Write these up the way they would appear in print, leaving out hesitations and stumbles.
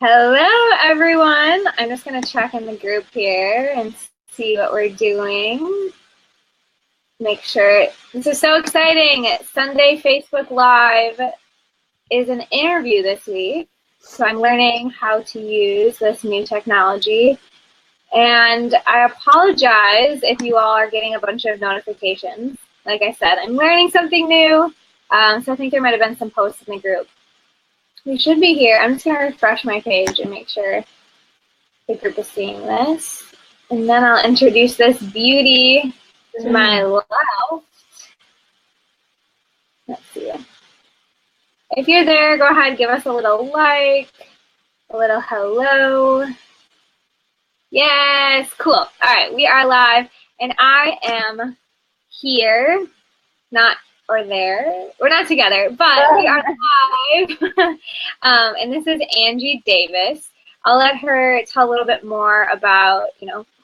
Hello, everyone. I'm just going to check in the group here and see what we're doing. Make sure. This is so exciting. Sunday Facebook Live is an interview this week. So I'm learning how to use this new technology. And I apologize if you all are getting a bunch of notifications. Like I said, I'm learning something new. So I think there might have been some posts in the group. We should be here. I'm just going to refresh my page and make sure the group is seeing this. And then I'll introduce this beauty to my left. Let's see. If you're there, go ahead, give us a little like, a little hello. Yes, cool. All right, we are live, and I am here, not or there. We're not together, but we are live. And this is Angie Davis. I'll let her tell a little bit more about,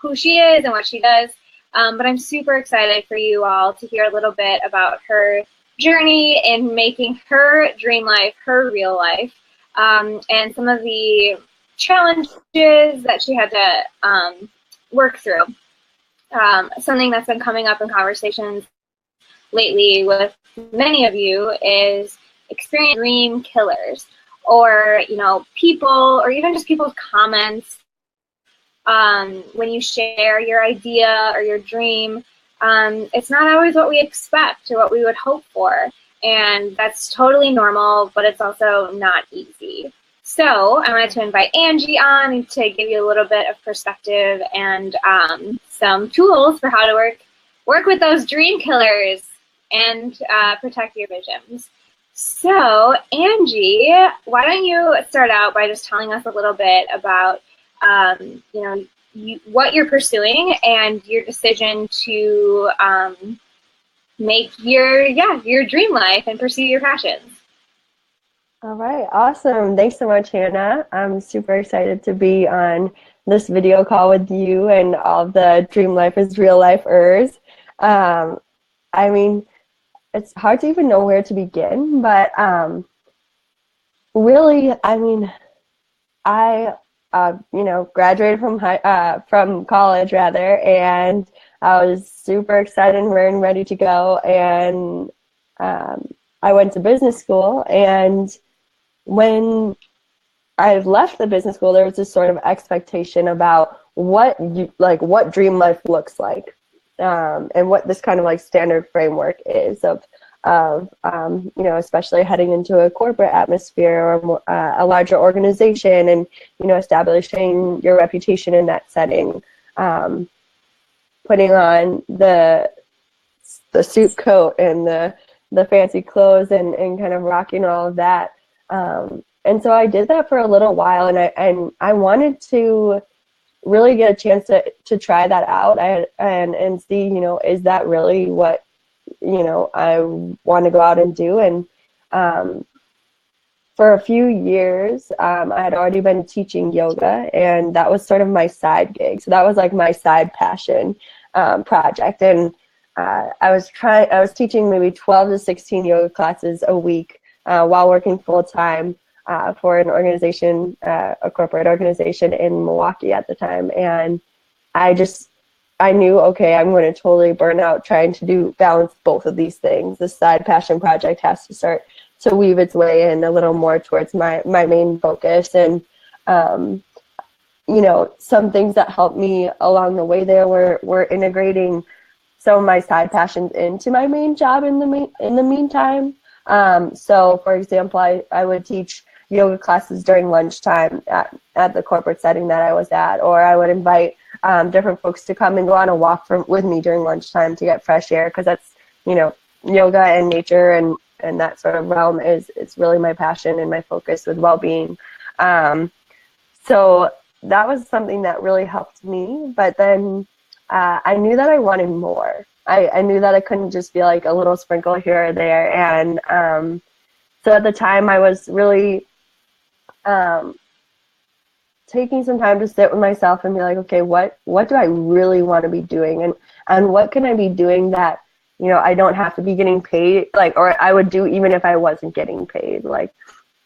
who she is and what she does. But I'm super excited for you all to hear a little bit about her journey in making her dream life her real life, and some of the challenges that she had to work through. Something that's been coming up in conversations lately with many of you is experiencing dream killers, or people, or even just people's comments when you share your idea or your dream. It's not always what we expect or what we would hope for, and that's totally normal, but it's also not easy. So I wanted to invite Angie on to give you a little bit of perspective and some tools for how to work with those dream killers and protect your visions. So Angie, why don't you start out by just telling us a little bit about what you're pursuing and your decision to make your dream life and pursue your passions. All right, awesome. Thanks so much, Hannah. I'm super excited to be on this video call with you and all the Dream Life is Real Lifers. I mean, it's hard to even know where to begin, but really, I mean, I graduated from college rather, and I was super excited and ready to go, and I went to business school, and when I left the business school, there was this sort of expectation about what dream life looks like, and what this kind of like standard framework is of especially heading into a corporate atmosphere or a larger organization, and establishing your reputation in that setting, putting on the suit coat and the fancy clothes and kind of rocking all of that. And so I did that for a little while, and I wanted to really get a chance to try that out and see, is that really what, I want to go out and do. And for a few years, I had already been teaching yoga, and that was sort of my side gig. So that was like my side passion project. And I was teaching maybe 12 to 16 yoga classes a week while working full time for an organization, a corporate organization in Milwaukee at the time. And I knew, okay, I'm going to totally burn out trying to balance both of these things. This side passion project has to start to weave its way in a little more towards my main focus. And, some things that helped me along the way there were integrating some of my side passions into my main job in the meantime. So, for example, I would teach yoga classes during lunchtime at the corporate setting that I was at, or I would invite different folks to come and go on a walk with me during lunchtime to get fresh air, because that's, yoga and nature and that sort of realm it's really my passion and my focus with well-being. So that was something that really helped me, but then I knew that I wanted more. I knew that I couldn't just be like a little sprinkle here or there. And so at the time I was really taking some time to sit with myself and be like, okay, what do I really want to be doing? And what can I be doing that, I don't have to be getting paid, or I would do even if I wasn't getting paid.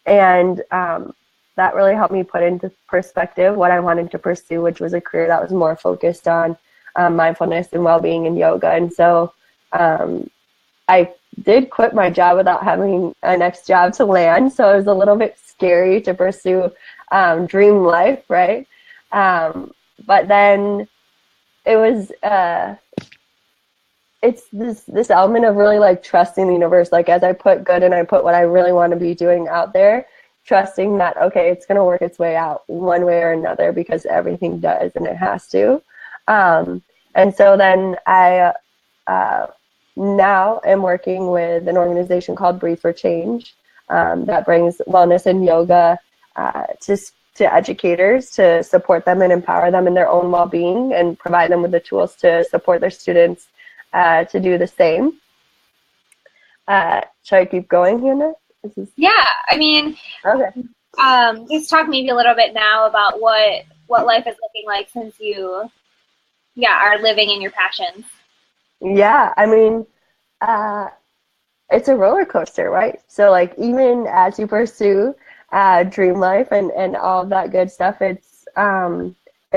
And that really helped me put into perspective what I wanted to pursue, which was a career that was more focused on mindfulness and well-being and yoga. And so I did quit my job without having a next job to land. So it was a little bit scary to pursue dream life, right? But then it was it's this element of really like trusting the universe. Like as I put good and I put what I really want to be doing out there, trusting that, okay, it's going to work its way out one way or another, because everything does and it has to. And so then I now am working with an organization called Breathe for Change that brings wellness and yoga to educators to support them and empower them in their own well-being and provide them with the tools to support their students to do the same. Should I keep going, Hannah? Yeah, I mean, okay. Just talk maybe a little bit now about what life is looking like since you, are living in your passions. Yeah, I mean, it's a roller coaster, right? So like even as you pursue dream life and all of that good stuff, it's a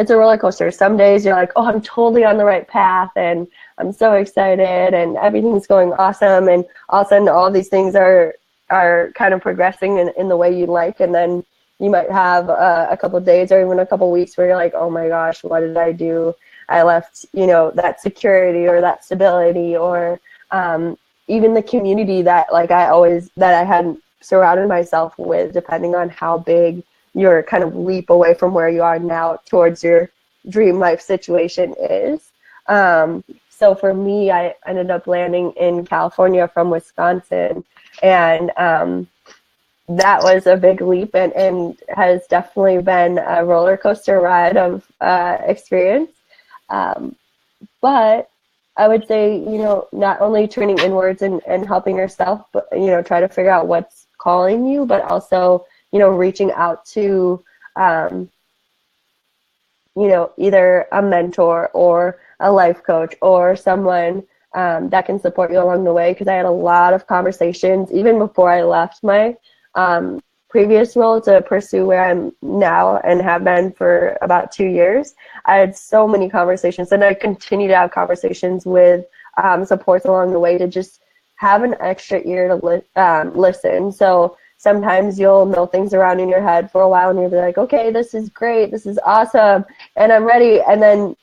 roller coaster. Some days you're like, oh, I'm totally on the right path and I'm so excited and everything's going awesome, and all of a sudden all these things are kind of progressing in the way you like, and then you might have a couple of days or even a couple of weeks where you're like, oh my gosh, what did I do? I left, that security or that stability or even the community that I hadn't surrounded myself with, depending on how big your kind of leap away from where you are now towards your dream life situation is. So for me, I ended up landing in California from Wisconsin, and that was a big leap and has definitely been a roller coaster ride of experience. But I would say, not only turning inwards and helping yourself, but, try to figure out what's calling you, but also, reaching out to, either a mentor or a life coach or someone that can support you along the way. Because I had a lot of conversations, even before I left my previous role to pursue where I'm now and have been for about 2 years. I had so many conversations, and I continue to have conversations with supports along the way to just have an extra ear to listen. So sometimes you'll know things around in your head for a while and you'll be like, okay, this is great, this is awesome, and I'm ready. And then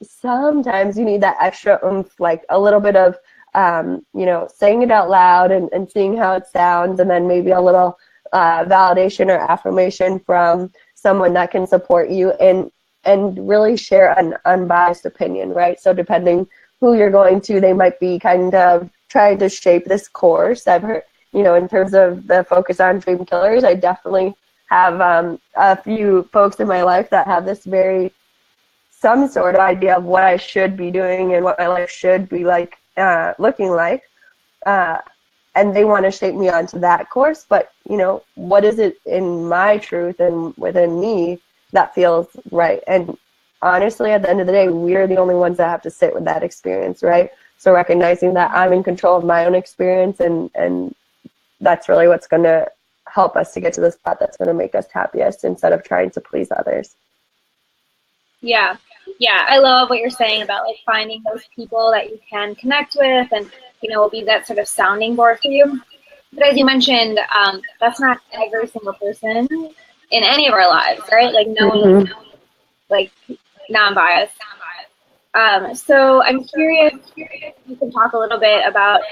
sometimes you need that extra oomph, like a little bit of saying it out loud and seeing how it sounds, and then maybe a little validation or affirmation from someone that can support you and really share an unbiased opinion, right? So depending who you're going to, they might be kind of trying to shape this course. I've heard, in terms of the focus on dream killers, I definitely have a few folks in my life that have this some sort of idea of what I should be doing and what my life should be like, looking like, and they want to shape me onto that course. But what is it in my truth and within me that feels right? And honestly, at the end of the day, we're the only ones that have to sit with that experience, right? So recognizing that I'm in control of my own experience, and that's really what's going to help us to get to the spot that's going to make us happiest, instead of trying to please others. Yeah, I love what you're saying about like finding those people that you can connect with and, will be that sort of sounding board for you. But as you mentioned, that's not every single person in any of our lives, right? Like no one is like non-biased. So I'm curious if you can talk a little bit about,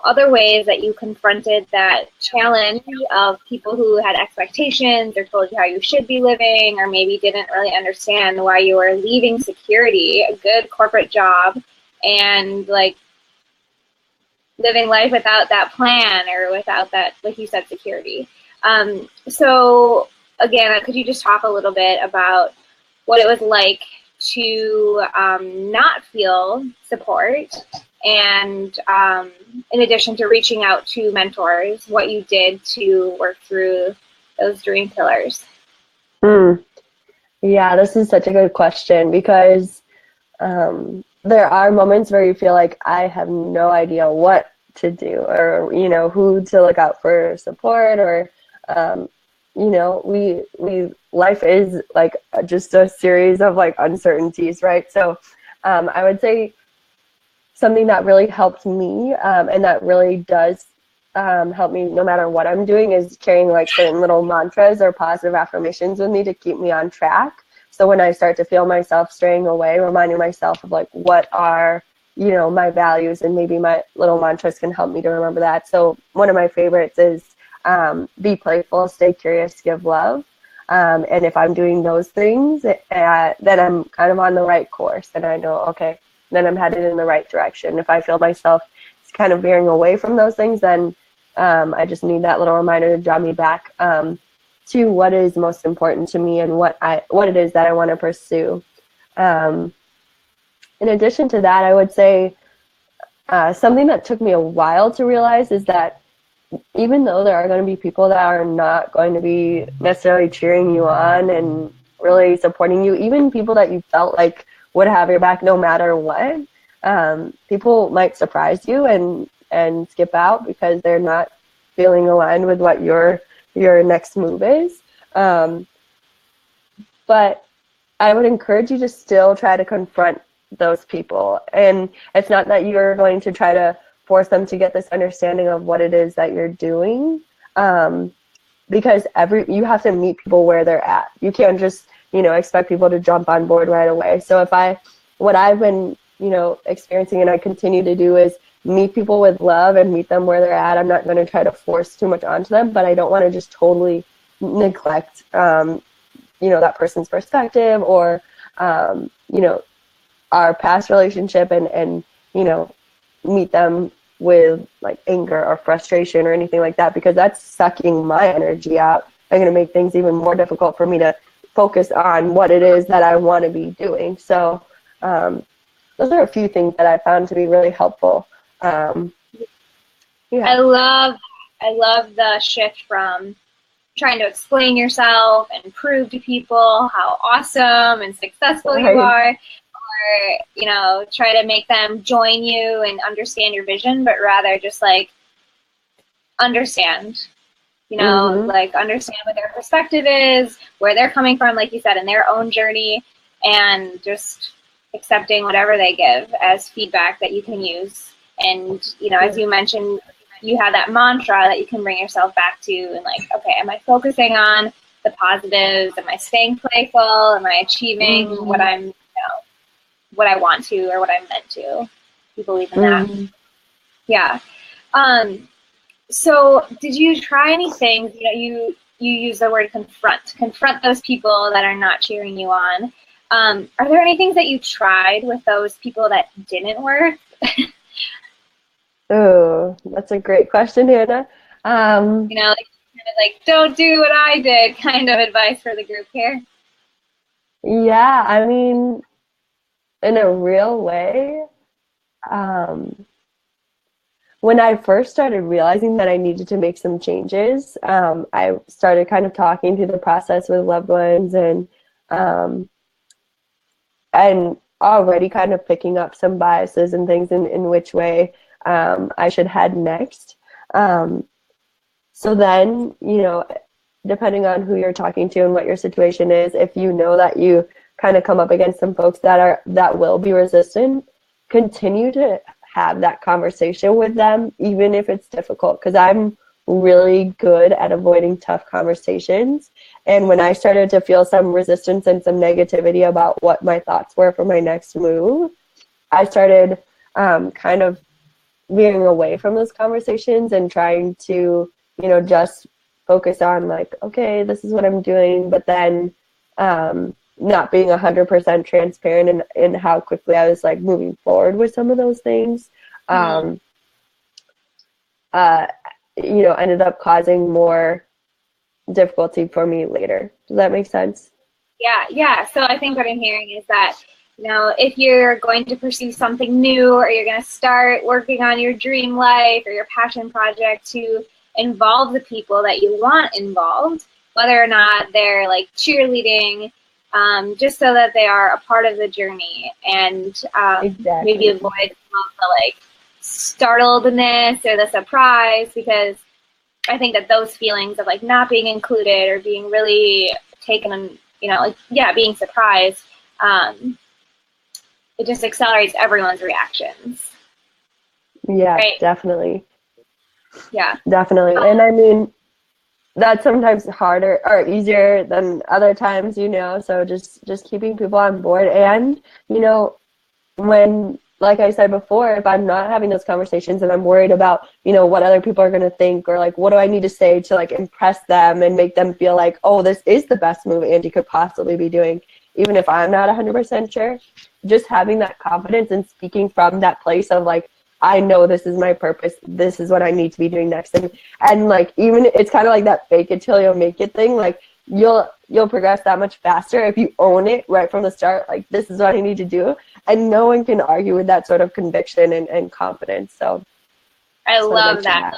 other ways that you confronted that challenge of people who had expectations or told you how you should be living, or maybe didn't really understand why you were leaving security, a good corporate job, and like living life without that plan or without that, like you said, security. So again, could you just talk a little bit about what it was like to not feel support, and in addition to reaching out to mentors, what you did to work through those dream killers? Yeah, this is such a good question, because there are moments where you feel like I have no idea what to do, or who to look out for support, or life is like just a series of like uncertainties, right? So I would say something that really helped me, and that really does help me no matter what I'm doing, is carrying like certain little mantras or positive affirmations with me to keep me on track. So when I start to feel myself straying away, reminding myself of like what are, my values, and maybe my little mantras can help me to remember that. So one of my favorites is be playful, stay curious, give love. And if I'm doing those things, then I'm kind of on the right course, and I know, okay, then I'm headed in the right direction. If I feel myself kind of veering away from those things, then I just need that little reminder to draw me back to what is most important to me and what it is that I want to pursue. In addition to that, I would say something that took me a while to realize is that even though there are going to be people that are not going to be necessarily cheering you on and really supporting you, even people that you felt like would have your back no matter what, people might surprise you and skip out because they're not feeling aligned with what your next move is. But I would encourage you to still try to confront those people. And it's not that you're going to try to force them to get this understanding of what it is that you're doing, because you have to meet people where they're at. You can't just, expect people to jump on board right away. So what I've been, experiencing and I continue to do is meet people with love and meet them where they're at. I'm not going to try to force too much onto them, but I don't want to just totally neglect, that person's perspective or, our past relationship and meet them with like anger or frustration or anything like that, because that's sucking my energy out. I'm going to make things even more difficult for me to focus on what it is that I want to be doing. So those are a few things that I found to be really helpful. Yeah. I love the shift from trying to explain yourself and prove to people how awesome and successful you are, or try to make them join you and understand your vision, but rather just like understand, like understand what their perspective is, where they're coming from, like you said, in their own journey, and just accepting whatever they give as feedback that you can use. And as you mentioned, you have that mantra that you can bring yourself back to, and like, okay, am I focusing on the positives? Am I staying playful? Am I achieving what I'm, what I want to, or what I'm meant to? You believe in that? Yeah. So did you try anything? You use the word confront those people that are not cheering you on. Are there any things that you tried with those people that didn't work? Oh, that's a great question, Hannah. Like don't do what I did kind of advice for the group here. Yeah, I mean, in a real way, when I first started realizing that I needed to make some changes, I started kind of talking through the process with loved ones and already kind of picking up some biases and things in which way I should head next. So then, depending on who you're talking to and what your situation is, if you know that you kind of come up against some folks that will be resistant, continue to have that conversation with them, even if it's difficult, because I'm really good at avoiding tough conversations. And when I started to feel some resistance and some negativity about what my thoughts were for my next move, I started kind of veering away from those conversations and trying to, just focus on like, okay, this is what I'm doing, but then not being 100% transparent in how quickly I was like moving forward with some of those things. Ended up causing more difficulty for me later. Does that make sense? Yeah. So I think what I'm hearing is that, if you're going to pursue something new, or you're going to start working on your dream life or your passion project, to involve the people that you want involved, whether or not they're like cheerleading, just so that they are a part of the journey, and maybe avoid some of the like startledness or the surprise, because I think that those feelings of like not being included or being really taken and, you know, like, yeah, being surprised, it just accelerates everyone's reactions. Yeah, right? definitely. Yeah. Definitely. And I mean, that's sometimes harder or easier than other times, you know, so just keeping people on board. And, you know, when, like I said before, if I'm not having those conversations and I'm worried about, you know, what other people are going to think, or like, what do I need to say to like impress them and make them feel like, oh, this is the best move Angie could possibly be doing, even if I'm not 100% sure, just having that confidence and speaking from that place of like, I know this is my purpose. This is what I need to be doing next. And like, even it's kind of like that fake it till you make it thing. Like you'll progress that much faster if you own it right from the start. Like, this is what I need to do. And no one can argue with that sort of conviction and confidence. So I love that.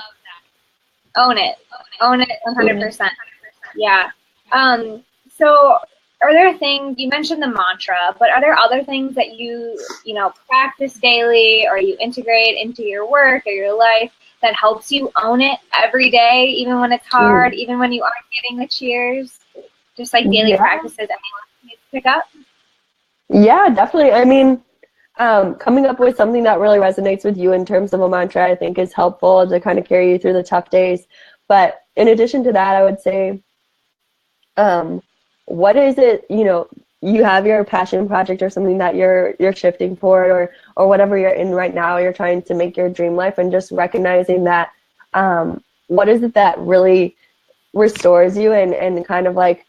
Own it. Own it 100%. Yeah. So are there things, you mentioned the mantra, but are there other things that you know, practice daily or you integrate into your work or your life that helps you own it every day, even when it's hard, even when you aren't getting the cheers? Just like daily practices that anyone needs to pick up? Yeah, definitely. I mean, coming up with something that really resonates with you in terms of a mantra, I think is helpful to kind of carry you through the tough days. But in addition to that, I would say, what is it, you know, you have your passion project or something that you're shifting forward, or whatever you're in right now, you're trying to make your dream life, and just recognizing that, what is it that really restores you and kind of like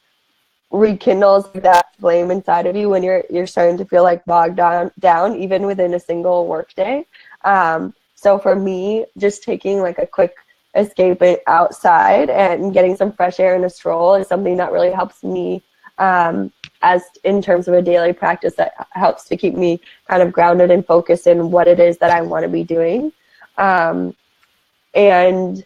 rekindles that flame inside of you when you're starting to feel like bogged down even within a single work day. So for me, just taking like a quick escape outside and getting some fresh air and a stroll is something that really helps me, as in terms of a daily practice that helps to keep me kind of grounded and focused in what it is that I want to be doing. I mean,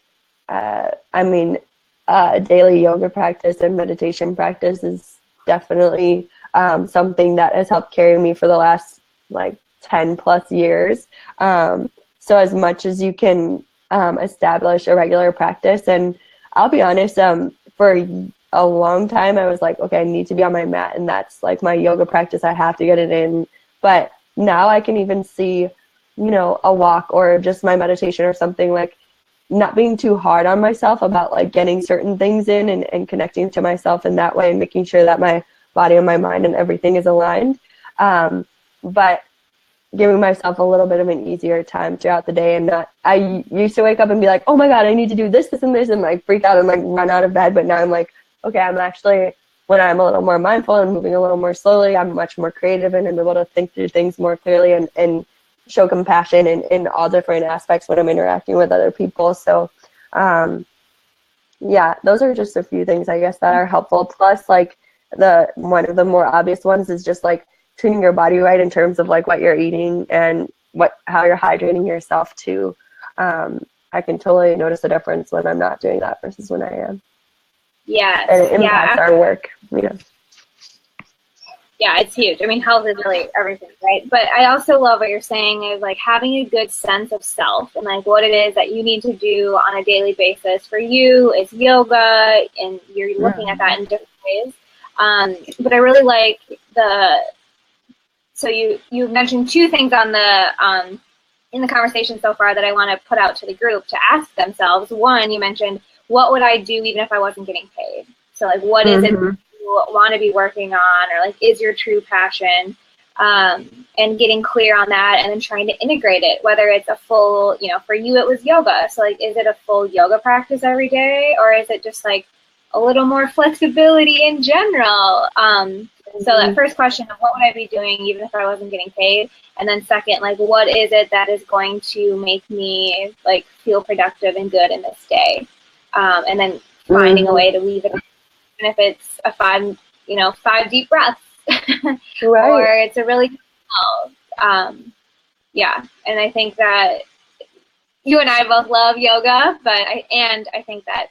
daily yoga practice and meditation practice is definitely something that has helped carry me for the last like 10 plus years. So as much as you can establish a regular practice, and I'll be honest, for a long time I was like, okay, I need to be on my mat, and that's like my yoga practice. I have to get it in. But now I can even see, you know, a walk or just my meditation or something, like not being too hard on myself about like getting certain things in and connecting to myself in that way and making sure that my body and my mind and everything is aligned. But giving myself a little bit of an easier time throughout the day, and not, I used to wake up and be like, oh my God, I need to do this, this, and this, and like freak out and like run out of bed. But now I'm like, okay, I'm actually, when I'm a little more mindful and moving a little more slowly, I'm much more creative and I'm able to think through things more clearly and show compassion in all different aspects when I'm interacting with other people. So, yeah, those are just a few things, I guess, that are helpful. Plus, like, one of the more obvious ones is just like treating your body right in terms of like what you're eating and how you're hydrating yourself too. I can totally notice a difference when I'm not doing that versus when I am. Yes. And it impacts our work. Yeah, it's huge. I mean, health is really everything, right? But I also love what you're saying is like having a good sense of self and like what it is that you need to do on a daily basis. For you, it's yoga, and you're looking at that in different ways. But I really like so you mentioned two things on the in the conversation so far that I want to put out to the group to ask themselves. One, you mentioned, what would I do even if I wasn't getting paid? So like, what is it you want to be working on, or like, is your true passion, and getting clear on that, and then trying to integrate it, whether it's a full, you know, for you it was yoga. So like, is it a full yoga practice every day, or is it just like a little more flexibility in general? So that first question of what would I be doing even if I wasn't getting paid? And then second, like, what is it that is going to make me like feel productive and good in this day? And then finding a way to weave it in, even if it's a 5 deep breaths, or it's a really good yeah. And I think that you and I both love yoga, but I think that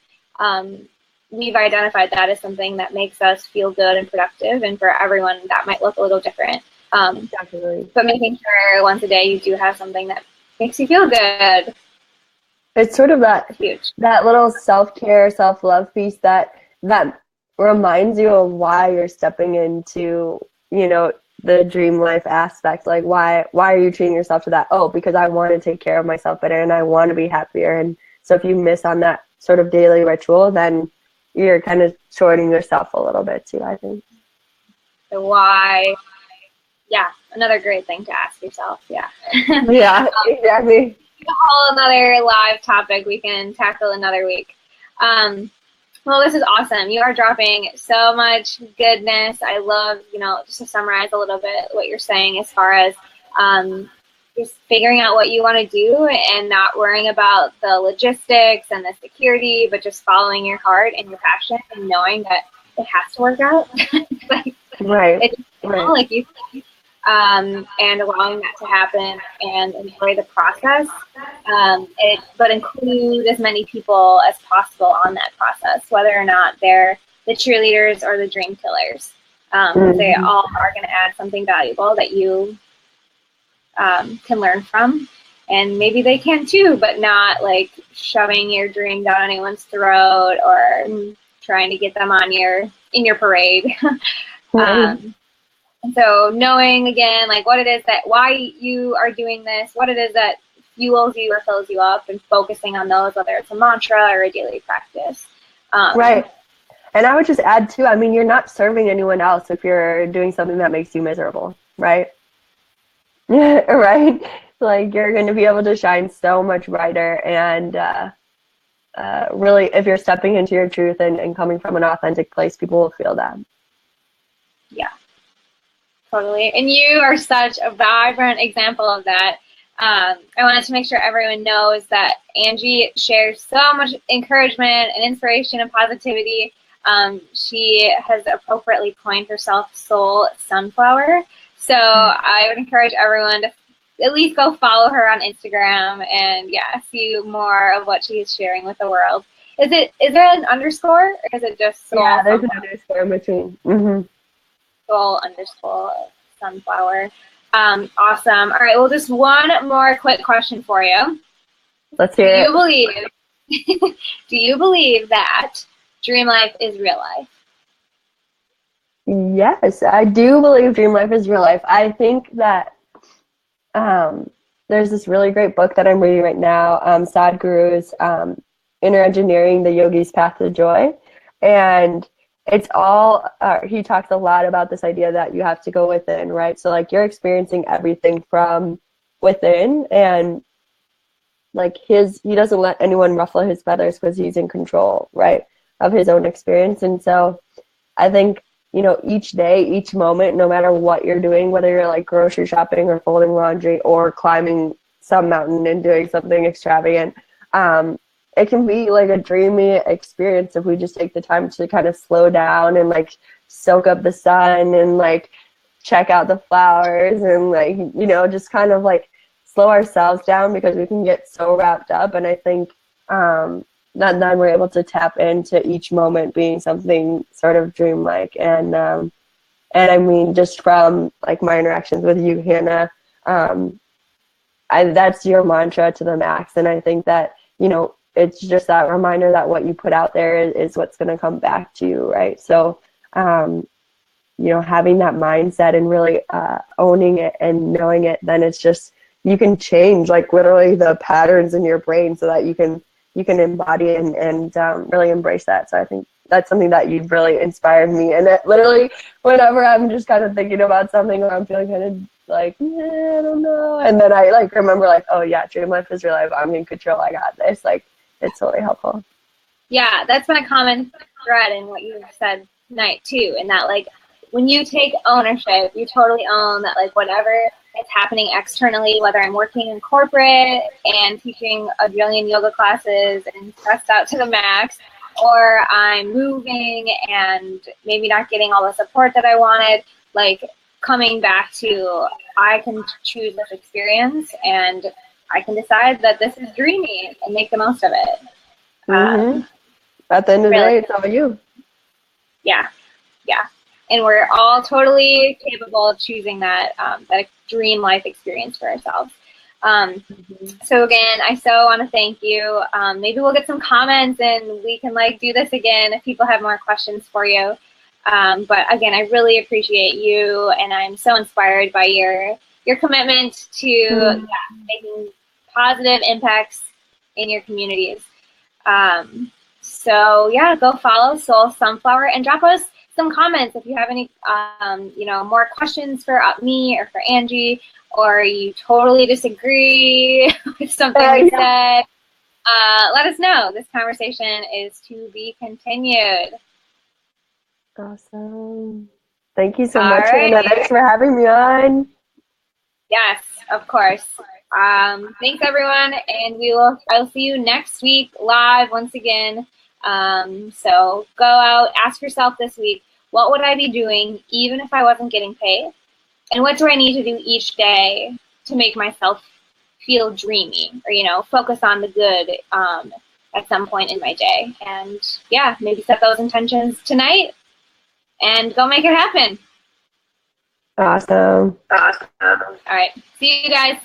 we've identified that as something that makes us feel good and productive, and for everyone that might look a little different. Definitely. But making sure once a day you do have something that makes you feel good. It's sort of Huge. that little self-care, self-love piece that reminds you of why you're stepping into, the dream life aspect. Like why are you treating yourself to that? Oh, because I want to take care of myself better and I want to be happier. And so if you miss on that sort of daily ritual, then you're kind of shorting yourself a little bit too, I think. The why. Yeah, another great thing to ask yourself. Yeah. Yeah, exactly. A whole another live topic we can tackle another week. Well, this is awesome. You are dropping so much goodness. I love, just to summarize a little bit what you're saying as far as just figuring out what you want to do and not worrying about the logistics and the security, but just following your heart and your passion and knowing that it has to work out. Like, right. Like you and allowing that to happen and enjoy the process, but include as many people as possible on that process, whether or not they're the cheerleaders or the dream killers. They all are going to add something valuable that you can learn from. And maybe they can too, but not like shoving your dream down anyone's throat or trying to get them in your parade. And so knowing, again, like what it is why you are doing this, what it is that fuels you or fills you up, and focusing on those, whether it's a mantra or a daily practice. Right. And I would just add too, I mean, you're not serving anyone else if you're doing something that makes you miserable, right? Right? Like you're going to be able to shine so much brighter, and really, if you're stepping into your truth and coming from an authentic place, people will feel that. Yeah. Totally. And you are such a vibrant example of that. I wanted to make sure everyone knows that Angie shares so much encouragement and inspiration and positivity. She has appropriately coined herself Soul Sunflower. So I would encourage everyone to at least go follow her on Instagram and see more of what she is sharing with the world. Is there an underscore, or is it just Soul? Yeah, there's an underscore in between. Mm-hmm. Soul_sunflower. Awesome. All right. Well, just one more quick question for you. Let's hear it. Do you believe that dream life is real life? Yes, I do believe dream life is real life. I think that there's this really great book that I'm reading right now, Sadhguru's Inner Engineering, the Yogi's Path to Joy. And it's all, he talks a lot about this idea that you have to go within, right? So like you're experiencing everything from within, and like he doesn't let anyone ruffle his feathers because he's in control, right, of his own experience. And so I think, each day, each moment, no matter what you're doing, whether you're like grocery shopping or folding laundry or climbing some mountain and doing something extravagant, it can be like a dreamy experience if we just take the time to kind of slow down and like soak up the sun and like check out the flowers and like, just kind of like slow ourselves down, because we can get so wrapped up. And I think then we're able to tap into each moment being something sort of dreamlike. And I mean, just from like my interactions with you, Hanna, that's your mantra to the max. And I think that, it's just that reminder that what you put out there is what's going to come back to you, right? So, having that mindset and really owning it and knowing it, then it's just, you can change like literally the patterns in your brain so that you can embody and really embrace that. So I think that's something that you've really inspired me. And it literally, whenever I'm just kind of thinking about something or I'm feeling kind of like, I don't know, and then I like remember like, oh yeah, dream life is real life. I'm in control. I got this. Like, it's totally helpful. Yeah, that's my common thread in what you said tonight too. And that like when you take ownership, you totally own that, like whatever is happening externally, whether I'm working in corporate and teaching a billion yoga classes and stressed out to the max, or I'm moving and maybe not getting all the support that I wanted, like coming back to, I can choose this experience and I can decide that this is dreamy and make the most of it. At the end of the day, it's all you. Yeah. And we're all totally capable of choosing that dream life experience for ourselves. So again, I so want to thank you. Maybe we'll get some comments and we can like do this again if people have more questions for you. But again, I really appreciate you, and I'm so inspired by your commitment to making positive impacts in your communities. So yeah, go follow Soul Sunflower and drop us some comments if you have any, more questions for me or for Angie, or you totally disagree with something we said. Let us know. This conversation is to be continued. Awesome. Thank you so much, Hanna. Thanks for having me on. Yes, of course. Thanks everyone, and I'll see you next week live once again. So go out, ask yourself this week, what would I be doing even if I wasn't getting paid? And what do I need to do each day to make myself feel dreamy, or, focus on the good at some point in my day? And yeah, maybe set those intentions tonight and go make it happen. Awesome. All right. See you guys.